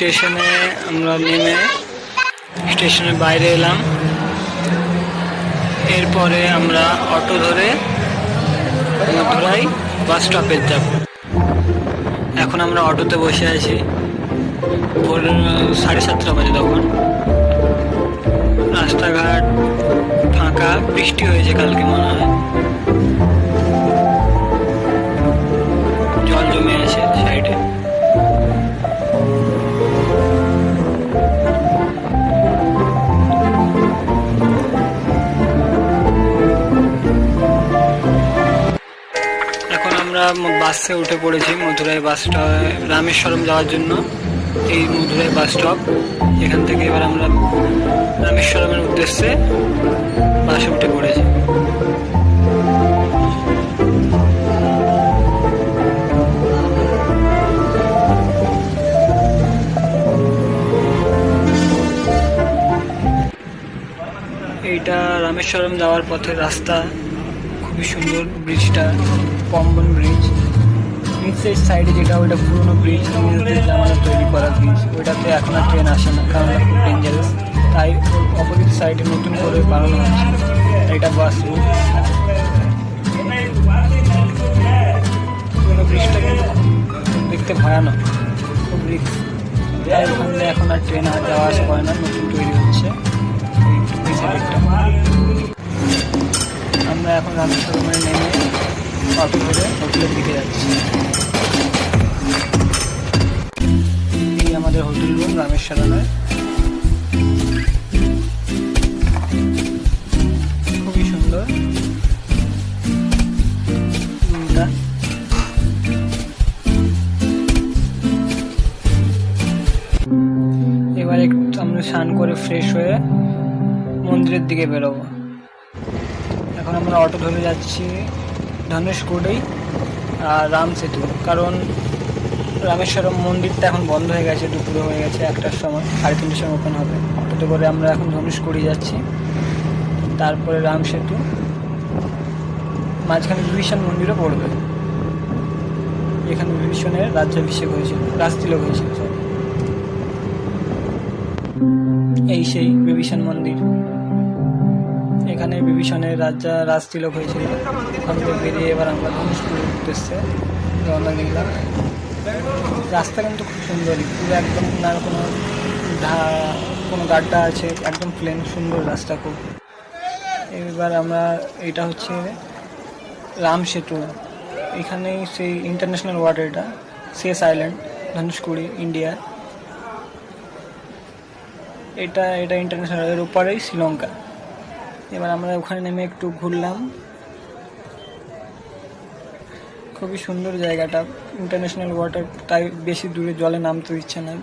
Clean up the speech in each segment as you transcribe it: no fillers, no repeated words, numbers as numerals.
স্টেশনে আমরা নেমে স্টেশনের বাইরে এলাম। এরপরে আমরা অটো ধরে মথুরাই বাস স্টপে যাব। এখন আমরা অটোতে বসে আছি, ভোর 7:30 বাজে তখন। রাস্তাঘাট ফাঁকা, বৃষ্টি হয়েছে কালকে মনে হয়, জল জমে আছে সাইডে। এখন আমরা বাসে উঠে পড়েছি মথুরাই বাসটা রামেশ্বরম যাওয়ার জন্য। এই মথুরাই বাস স্টপ, এখান থেকে এবার আমরা রামেশ্বরমের উদ্দেশ্যে বাসে উঠে পড়েছি। এইটা রামেশ্বরম যাওয়ার পথের রাস্তা, খুবই সুন্দর। ব্রিজটা পম্বন ব্রিজ, নিচের সাইডে যেটা ওইটা পুরোনো ব্রিজ, আমাদের তৈরি করা ব্রিজ। ওইটাতে এখন আর ট্রেন আসে না, কারণ খুব ডেঞ্জারাস। তাই অপোজিট সাইডে নতুন করে বানানো হয়েছে। এটা বাস রুট। পুরোনো ব্রিজটা কিন্তু দেখতে ভয়ানক, খুব রিস্ক। তাই ওখানে এখন আর ট্রেন যাওয়া আসা করে না, নতুন তৈরি হচ্ছে এই সাইডটা। আমরা এখন রামেশ্বরমে নেমে অটো ধরে হোটেলের দিকে যাচ্ছি। এই আমাদের হোটেল রুম রামেশ্বরমে, খুবই সুন্দর রুমটা। এবার একটু আমরা স্নান করে ফ্রেশ হয়ে মন্দিরের দিকে বেরোবো। এখন আমরা অটো ধরে যাচ্ছি ধনুষকোডি আর রাম সেতু, কারণ রামেশ্বরম মন্দিরটা এখন বন্ধ হয়ে গেছে, দুপুরে হয়ে গেছে, 1টার সময়, 3:30টার সময় ওপেন হবে। অটোতে করে আমরা এখন ধনুষকোডি যাচ্ছি, তারপরে রাম সেতু, মাঝখানে বিভীষণ মন্দিরও পড়বে। এখানে বিভীষণের রাজ্যাভিষেক হয়েছিল, রাজতিলক হয়েছিল। এই সেই বিভীষণ মন্দির, এখানে বিভীষণের রাজতিলক হয়েছিল। ওখান থেকে বেরিয়ে এবার আমরা ধনুষকোডির উদ্দেশ্যে রওনা দিলাম। রাস্তা কিন্তু খুব সুন্দরই, পুরো একদম না কোনো গাড্ডা আছে, একদম প্লেন, সুন্দর রাস্তা খুব। এবার আমরা, এটা হচ্ছে রাম সেতু। এখানেই সেই ইন্টারন্যাশনাল ওয়াটার, এটা সিএস আইল্যান্ড, ধনুষকোডি, ইন্ডিয়া। এটা ইন্টারন্যাশনাল, এর উপরেই শ্রীলঙ্কা। এবার আমরা ওখানে নেমে একটু ঘুরলাম, খুবই সুন্দর জায়গাটা, ইন্টারন্যাশনাল ওয়াটার, তাই বেশি দূরে জলে নামতে দিচ্ছে না,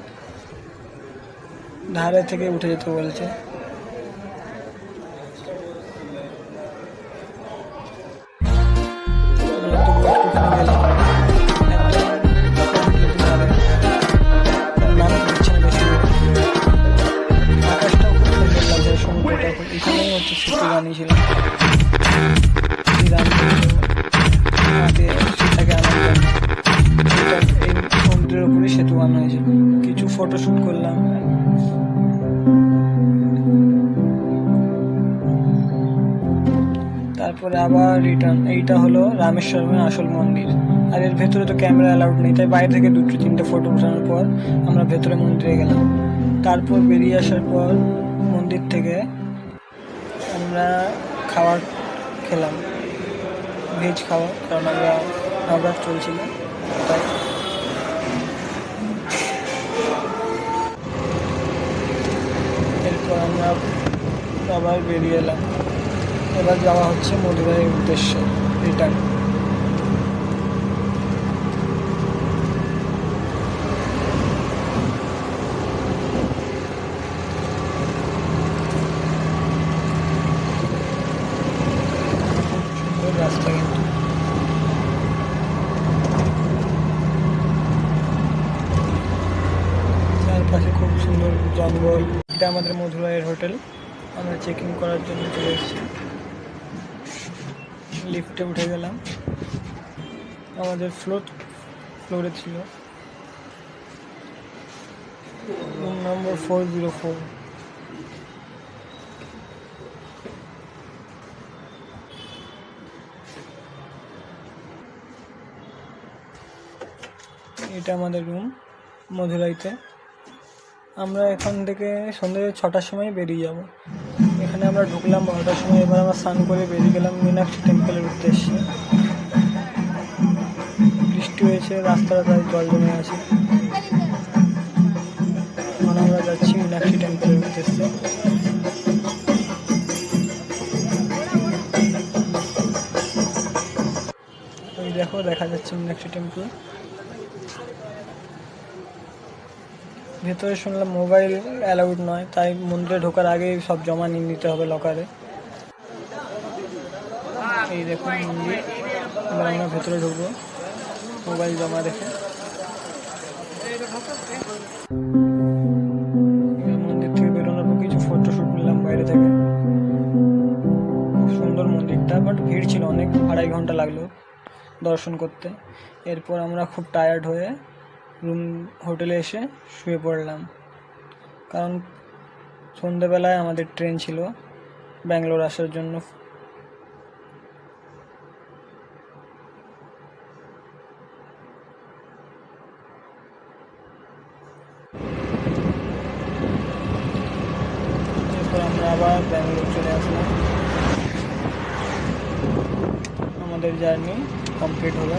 ধারে থেকে উঠে যেতে বলছে। আকাশটাও খুব সুন্দর লাগছে, সমুদ্রটা এখানেই হচ্ছে সেতু বানিয়েছিলাম সীতাকে আনার জন্য। এই সমুদ্রের উপরে সেতু বানানো হয়েছিল। কিছু ফটোশ্যুট করলাম। তারপরে আবার রিটার্ন। এইটা হলো রামেশ্বরমের আসল মন্দির, আর এর ভেতরে তো ক্যামেরা অ্যালাউড নেই, তাই বাইরে থেকে 2-3টে ফটো ওঠানোর পর আমরা ভেতরে মন্দিরে গেলাম। তারপর বেরিয়ে আসার পর মন্দির থেকে আমরা খাবার খেলাম, ভেজ খাওয়া, কারণ আমরা নবরাত চলছিল তাই। এরপর আমরা আবার বেরিয়ে এলাম। এবার যাওয়া হচ্ছে মথুরাইয়ের উদ্দেশ্যে, রিটার্ন। সুন্দর রাস্তা কিন্তু, চারপাশে খুব সুন্দর জঙ্গল। এটা আমাদের মথুরাইয়ের হোটেল, আমরা চেকিং করার জন্য চলে এসেছি। লিফটে উঠে গেলাম, আমাদের ফ্লোরে ছিল। Room number 404। এটা আমাদের রুম মধুরাইতে। আমরা এখান থেকে সন্ধ্যে 6টার সময় বেরিয়ে যাব। এখানে আমরা ঢুকলাম 12টার সময়। এবার আমরা স্নান করে বেরিয়ে গেলাম মীনাক্ষী টেম্পলের উদ্দেশ্যে। বৃষ্টি হয়েছে, রাস্তাটা প্রায় জল জমে আছে। এখন আমরা যাচ্ছি মীনাক্ষী টেম্পলের উদ্দেশ্যে। ওই দেখো, দেখা যাচ্ছে মীনাক্ষী টেম্পল। ভেতরে শুনলাম মোবাইল অ্যালাউড নয়, তাই মন্দিরে ঢোকার আগেই সব জমা নিয়ে নিতে হবে লকারে। এই দেখুন মন্দির। এবার আমরা ভেতরে ঢুকবো মোবাইল জমা রেখে। মন্দির থেকে বেরোনোর পর কিছু ফটোশ্যুট নিলাম বাইরে থেকে। খুব সুন্দর মন্দিরটা, বাট ভিড় ছিল অনেক, 2.5 ঘন্টা লাগলো দর্শন করতে। এরপর আমরা খুব টায়ার্ড হয়ে হোটেলে এসে শুয়ে পড়লাম, কারণ সন্ধ্যেবেলায় আমাদের ট্রেন ছিল ব্যাঙ্গালোর আসার জন্য। এরপর আমরা আবার ব্যাঙ্গালোর চলে আসলাম। আমাদের জার্নি কমপ্লিট হলো।